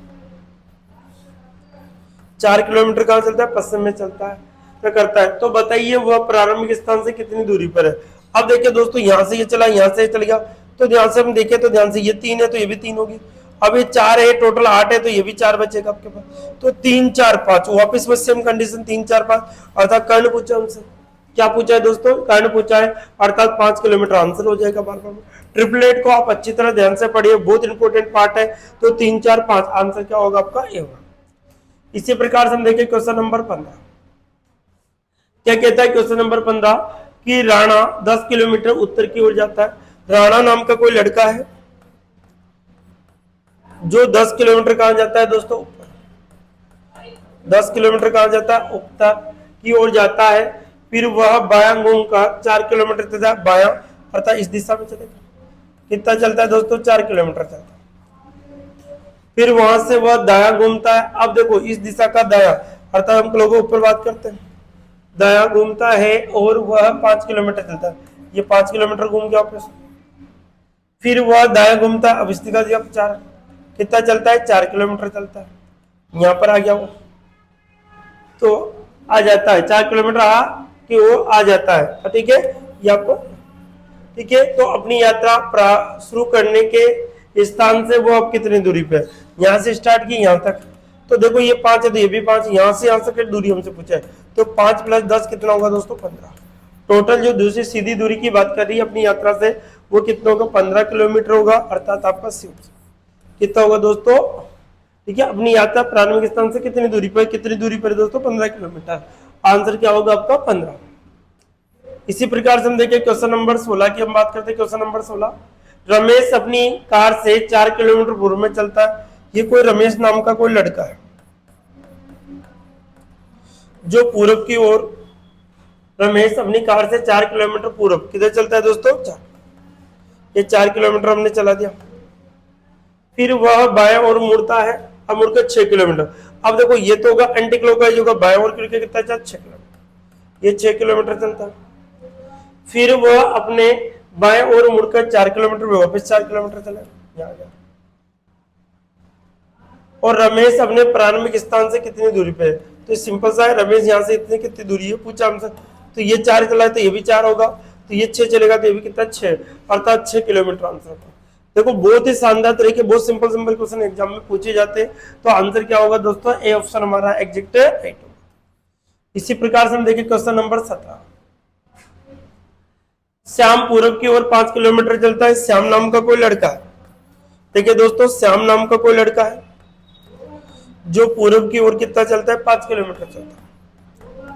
4 किलोमीटर कहाँ चलता है, पश्चिम में चलता है, क्या करता है। तो बताइए वह प्रारंभिक स्थान से कितनी दूरी पर है। अब देखिए दोस्तों यहां से ये चला, यहां से चल गया, तो ध्यान से हम देखें तो ध्यान से ये 3 है तो ये भी 3 होगी। अब ये 4 है, टोटल 8 है, तो ये भी 4 बचेगा आपके पास। तो 3 4 5 वापिस बस सेम कंडीशन 3 4 5, अर्थात कर्ण पूछा हमसे, क्या पूछा है दोस्तों, कर्ण पूछा है, अर्थात 5 किलोमीटर आंसर हो जाएगा। बार बार ट्रिपलेट को आप अच्छी तरह ध्यान से पढ़िए, बहुत इंपॉर्टेंट पार्ट है। तो 3 4 5 आंसर क्या होगा आपका, ए होगा। इसी प्रकार से हम देखें क्वेश्चन नंबर 15, क्या कहता है क्वेश्चन नंबर 15 कि राणा 10 किलोमीटर उत्तर की ओर जाता है। राणा नाम का कोई लड़का है जो 10 किलोमीटर कहां जाता है दोस्तों, ऊपर 10 किलोमीटर कहां जाता है, उत्तर की ओर जाता है। फिर वह बायां घूमकर 4 किलोमीटर चलता है, बायां अर्थात इस दिशा में चलेगा। कितना चलता है दोस्तों, 4 किलोमीटर चलता है। फिर वहां से वह दायां घूमता है। अब देखो इस दिशा का दायां, अर्थात हम लोगों ऊपर बात करते हैं, दायां घूमता है और वह 5 किलोमीटर चलता है। ये 5 किलोमीटर घूम गया वापस, फिर वह दायां घूमता है। अब इस दिशा का 4 कितना चलता है, 4 किलोमीटर चलता है। यहाँ पर आ गया वो, तो आ जाता है 4 किलोमीटर कि वो आ जाता है। ठीक है, यहाँ पर ठीक है। तो अपनी यात्रा शुरू करने के स्थान से वो अब कितनी दूरी पे है, यहाँ से स्टार्ट की यहाँ तक। तो देखो ये 5 है तो ये भी 5, यहाँ से यहाँ तक दूरी हमसे पूछा है। तो 5 + 10 कितना होगा दोस्तों, 15। टोटल जो दूसरी सीधी दूरी की बात कर रही है अपनी यात्रा से, वो कितना होगा, 15 किलोमीटर होगा, अर्थात आपका सी ऑप्शन कितना होगा दोस्तों। ठीक है, अपनी यात्रा प्रारंभिक स्थान से कितनी दूरी पर, कितनी दूरी पर दोस्तों, 15 किलोमीटर। आंसर क्या होगा आपका 15। इसी प्रकार से हम देखिए क्वेश्चन नंबर 16 की हम बात करते हैं। क्वेश्चन नंबर 16, रमेश अपनी कार से 4 किलोमीटर पूर्व में चलता है। ये कोई रमेश नाम का कोई लड़का है जो पूर्व की ओर, रमेश अपनी कार से 4 किलोमीटर पूर्व किधर चलता है दोस्तों, 4। ये 4 किलोमीटर हमने चला दिया। फिर वह बाएं ओर मुड़ता है, अब मुड़कर 6 किलोमीटर। अब देखो ये तो होगा एंटी क्लॉकवाइज होगा, बाएं ओर कितना चलता, 6 किलोमीटर, ये 6 किलोमीटर चलता है। फिर वह अपने बाएं ओर मुड़कर 4 किलोमीटर में वापस 4 किलोमीटर चला, यहाँ और रमेश अपने प्रारंभिक स्थान से कितनी दूरी पे है। तो सिंपल सा है, रमेश यहाँ से इतनी कितनी दूरी है पूछा हमसे। तो ये 4 चला है तो ये भी 4 होगा, तो ये 6 चलेगा तो ये भी कितना 6, अर्थात 6 किलोमीटर आंसर होगा। देखो बहुत ही शानदार तरीके, बहुत सिंपल सिंपल क्वेश्चन एग्जाम में पूछे जाते हैं। तो आंसर क्या होगा दोस्तों, ए ऑप्शन हमारा एग्जैक्ट राइट होगा। इसी प्रकार से हम देखें क्वेश्चन नंबर 17। श्याम पूरब की ओर 5 किलोमीटर चलता है। श्याम नाम का कोई लड़का है। देखिए दोस्तों, श्याम नाम का कोई लड़का है जो पूरब की ओर कितना चलता है, 5 किलोमीटर चलता है।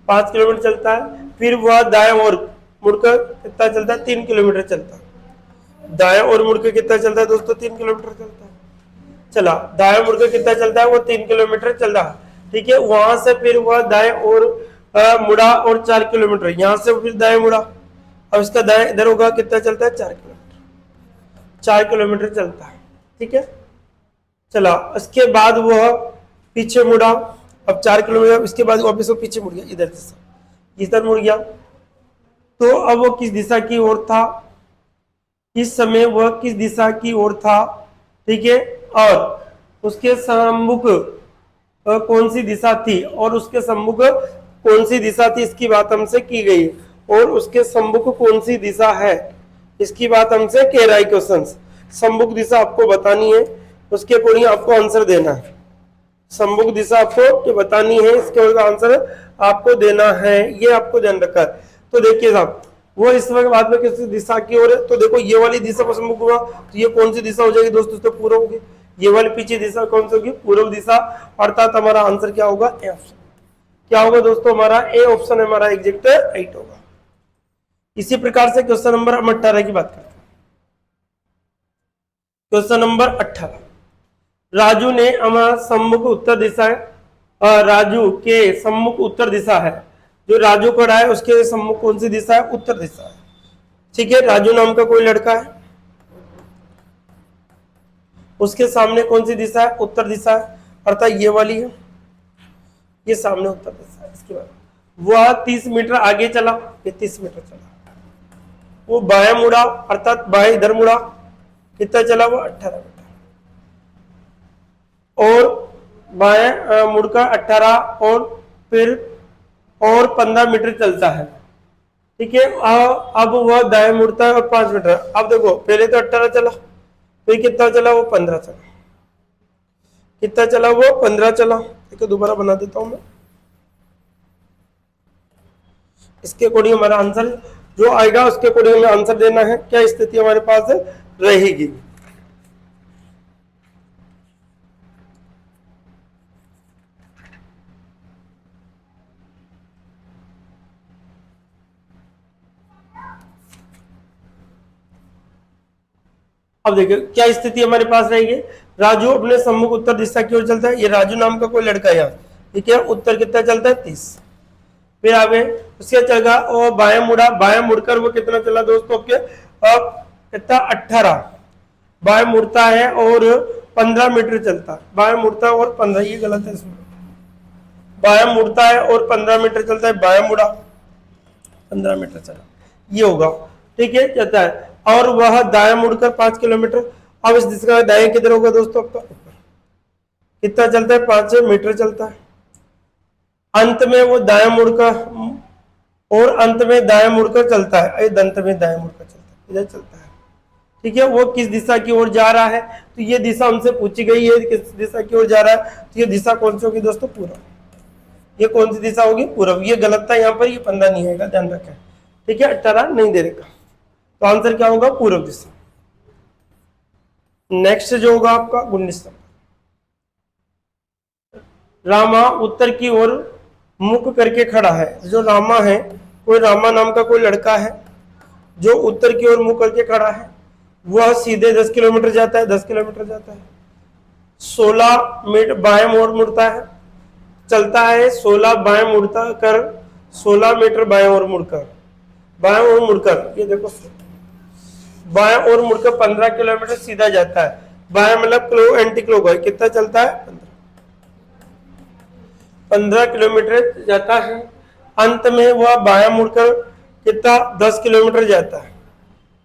5 किलोमीटर चलता है। फिर वह दाएं ओर मुड़कर कितना चलता है, 3 किलोमीटर चलता है। दाएं ओर मुड़कर कितना चलता है दोस्तों, 3 किलोमीटर चलता है। चला, दाएं मुड़कर कितना चलता है, वो 3 किलोमीटर चल रहा है। ठीक है, वहां से फिर वह दाएं ओर मुड़ा और 4 किलोमीटर, यहां से फिर दाएं मुड़ा, अब इसका दाएं इधर होगा, कितना चलता है, 4 किलोमीटर, 4 किलोमीटर चलता है। ठीक है, चला, इसके बाद वह पीछे मुड़ा, अब 4 किलोमीटर, इसके बाद वापस वो पीछे मुड़ गया, इधर मुड़ गया। तो अब वो किस दिशा की ओर था, इस समय वह किस दिशा की ओर था। ठीक है, और उसके सम्मुख कौन सी दिशा थी, और उसके सम्मुख कौन सी दिशा थी, इसकी बात हमसे की गई। और उसके सम्मुख कौन सी दिशा है, इसकी बात हमसे कह रहा है क्वेश्चन। सम्मुख दिशा आपको बतानी है, उसके अकॉर्डिंग आपको आंसर देना है। सम्मुख दिशा आपको बतानी है, इसके आंसर आपको देना है, ये आपको ध्यान रखा है। तो देखिए साहब, वो इस वक्त बाद में किस दिशा की ओर है, तो देखो ये वाली दिशा पर सम्मुख हुआ, तो ये कौन सी दिशा हो जाएगी दोस्तों, तो पूर्व होगी। ये वाली पीछे दिशा कौन सी होगी, पूर्व दिशा, अर्थात हमारा आंसर क्या होगा, ए ऑप्शन। क्या होगा दोस्तों, हमारा ए ऑप्शन हमारा एग्जैक्ट राइट होगा। इसी प्रकार से क्वेश्चन नंबर 18 की बात करते हैं। क्वेश्चन नंबर 18, राजू ने हमारा सम्मुख उत्तर दिशा है, राजू के सम्मुख उत्तर दिशा है, जो राजू खड़ा है उसके सम्मुख कौन सी दिशा है, उत्तर दिशा है। ठीक है, राजू नाम का कोई लड़का है, उसके सामने कौन सी दिशा है, उत्तर दिशा है, अर्थात ये वाली है, ये सामने उत्तर दिशा है। इसके बाद वह 30 मीटर आगे चला, ये 30 मीटर चला, वो बाएं मुड़ा, अर्थात बाएं इधर मुड़ा, कितना चला, वो 18 मीटर, और बाएं मुड़कर 18, और फिर और 15 मीटर चलता है। ठीक है, अब वह दाएं मुड़ता है और 5 मीटर। अब देखो, पहले तो 18 चला, फिर कितना चला, वो 15 चला, कितना चला, वो 15 चला। ठीक है, दोबारा बना देता हूं मैं। इसके अकॉर्डिंग हमारा आंसर जो आएगा उसके अकॉर्डिंग हमें आंसर देना है। क्या स्थिति हमारे पास रहेगी। अब देखिए क्या स्थिति हमारे पास रहेगी। राजू अपने सम्मुख उत्तर दिशा की ओर चलता है, ये राजू नाम का कोई लड़का है यहाँ। ठीक है, उत्तर कितना चलता है, 30। फिर आगे उसके चलगा और बाएं मुड़ा, बाएं मुड़कर वो कितना चला दोस्तों, के अब कितना 18, बाएं मुड़ता है और 15 मीटर चलता है, बाएं मुड़ता है और 15, ये गलत है इसमें, बाएं मुड़ता है और 15 मीटर चलता है, बाएं मुड़ा 15 मीटर चला, ये होगा। ठीक है, चलता है, और वह दाएं मुड़कर 5 किलोमीटर। अब इस दिशा में दाएं किधर होगा दोस्तों, आपका कितना चलता है, 5 मीटर चलता है। अंत में वो दाएं मुड़कर, और अंत में दाएं मुड़कर चलता है, अंत में दाएं मुड़कर चलता है, इधर चलता है। ठीक है, वो किस दिशा की ओर जा रहा है, तो ये दिशा हमसे पूछी गई है, किस दिशा की ओर जा रहा है, तो ये दिशा कौन सी होगी दोस्तों, पूर्व। ये कौन सी दिशा होगी, पूर्व। ये गलत था यहाँ पर, ये 15 नहीं आएगा, ध्यान रखें। ठीक है, 18 नहीं दे रखा, तो आंसर क्या होगा, पूर्व दिशा। नेक्स्ट जो होगा आपका 19 नंबर, रामा उत्तर की ओर मुख करके खड़ा है। जो रामा है, कोई रामा नाम का कोई लड़का है जो उत्तर की ओर मुख करके खड़ा है, वह सीधे 10 किलोमीटर जाता है, 10 किलोमीटर जाता है, 16 मीटर बाएं मोड़ मुड़ता है, चलता है 16 बाएं मुड़ता कर 16 मीटर बाएं ओर मुड़कर, बाएं ओर मुड़कर, ये देखो बाएं ओर मुड़कर 15 किलोमीटर सीधा जाता है। बाएं मतलब क्लो एंटी क्लॉकवाइज, कितना चलता है, 15 किलोमीटर जाता है। अंत में वह बायां मुड़कर कितना 10 किलोमीटर जाता है,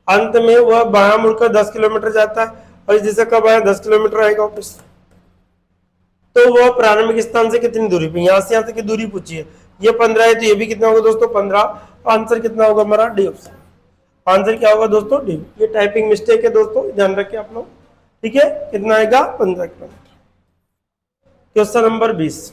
अंत में वह बायां मुड़कर 10 किलोमीटर जाता है, और इस दिशा का बायां 10 किलोमीटर आएगा वापस। तो वह प्रारंभिक स्थान से कितनी दूरी पे, यहां से की दूरी पूछी है, ये 15 है तो ये भी कितना होगा दोस्तों 15। आंसर कितना होगा हमारा डी ऑप्शन, आंसर क्या होगा दोस्तों डी। ये टाइपिंग मिस्टेक है दोस्तों, ध्यान रखिए आप लोग, ठीक है। कितना आएगा 15 किलोमीटर। क्वेश्चन नंबर 20,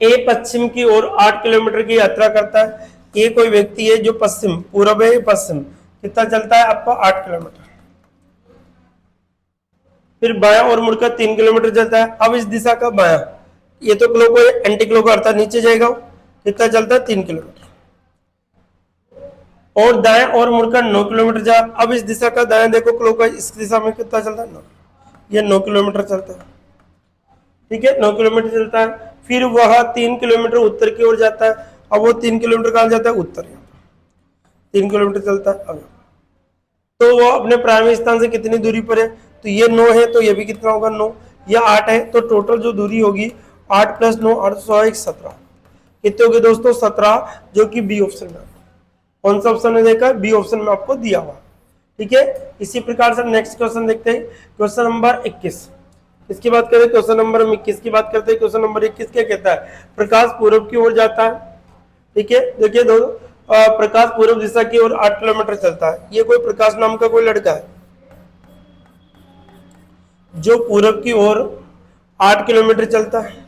ए पश्चिम की ओर 8 किलोमीटर की यात्रा करता है। ये कोई व्यक्ति है जो पश्चिम, पूर्व है पश्चिम, कितना चलता है आपका 8 किलोमीटर। फिर बायां और मुड़कर 3 किलोमीटर चलता है। अब इस दिशा का बायां, ये तो क्लॉकवाइज एंटी क्लॉकवाइज अर्थात नीचे जाएगा, कितना चलता है 3 किलोमीटर। और दाएं और मुड़कर 9 किलोमीटर जा। अब इस दिशा का दाएं देखो क्लॉकवाइज, इस दिशा में कितना चलता है 9, ये 9 किलोमीटर चलता है, ठीक है 9 किलोमीटर चलता है। फिर वह 3 किलोमीटर उत्तर की ओर जाता है। अब वो 3 किलोमीटर कहां जाता है उत्तर, 3 किलोमीटर चलता है। अब तो वो अपने प्रारंभिक स्थान से कितनी दूरी पर है, तो ये 9 है तो ये भी कितना होगा 9, ये 8 है तो टोटल जो दूरी होगी 8 + 9 8 17, कितने होगी दोस्तों 17, जो कि बी ऑप्शन में, कौन सा ऑप्शन है देखा, बी ऑप्शन में आपको दिया हुआ, ठीक है। इसी प्रकार से नेक्स्ट क्वेश्चन देखते हैं, क्वेश्चन नंबर 21, इसकी बात करें क्वेश्चन नंबर 21 की बात करते हैं। क्वेश्चन नंबर 21 क्या कहता है, प्रकाश पूर्व की ओर जाता है, ठीक है। देखिए दोस्तों, प्रकाश पूर्व दिशा की ओर 8 किलोमीटर चलता है। ये कोई प्रकाश नाम का कोई लड़का है जो पूरब की ओर 8 किलोमीटर चलता है,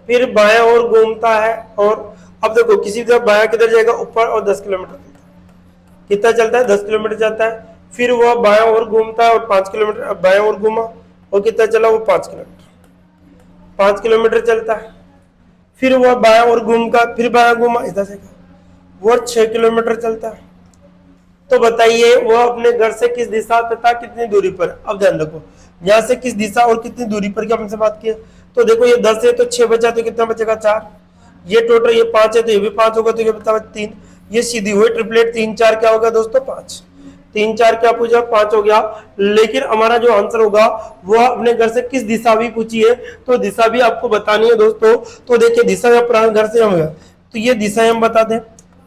फिर बाएं ओर घूमता है। और अब देखो किसी तरह बायां किधर जाएगा ऊपर, और 10 किलोमीटर कितना चलता है 10 किलोमीटर चलता है। फिर वह बायां ओर घूमता है और 5 किलोमीटर बाएं ओर घूमा, और कितना चला वो 5 किलोमीटर, 5 किलोमीटर चलता है। फिर वह बायां ओर घूमकर फिर बायां घूमा, इधर से वो 6 किलोमीटर चलता है। तो बताइए वह अपने घर से किस दिशा तथा कितनी दूरी पर। अब ध्यान रखो, यहाँ से किस दिशा और कितनी दूरी पर की हमसे बात की। तो देखो ये 10 है तो 6 बचा तो कितना बचेगा 4, ये टोटल ये 5 है तो ये भी 5 होगा, तो ये बता 3, ये सीधी हुई ट्रिपलेट 3 4 क्या होगा दोस्तों 5, 3 4 क्या पूछा 5 हो गया। लेकिन हमारा जो आंसर होगा वह अपने घर से किस दिशा भी पूछी है, तो दिशा भी आपको बतानी है दोस्तों। तो देखिए दिशा घर से हम, तो ये दिशा हम बता दें,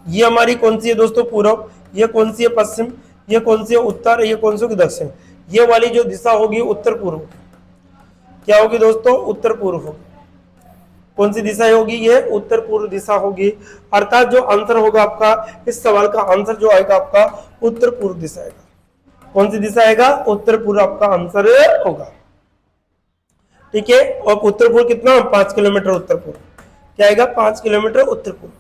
ये हमारी कौन सी है दोस्तों पूर्व, ये कौन सी है पश्चिम, ये कौन सी है उत्तर, ये कौन सी दक्षिण। ये वाली जो दिशा होगी उत्तर पूर्व, क्या होगी दोस्तों उत्तर पूर्व होगी। कौन सी दिशा होगी, ये उत्तर पूर्व दिशा होगी। अर्थात जो आंसर होगा आपका इस सवाल का आंसर जो आएगा आपका उत्तर पूर्व दिशा आएगा। कौन सी दिशा आएगा, उत्तर पूर्व आपका आंसर होगा, ठीक है। और उत्तर पूर्व कितना 5 किलोमीटर उत्तर पूर्व, क्या आएगा 5 किलोमीटर उत्तर पूर्व।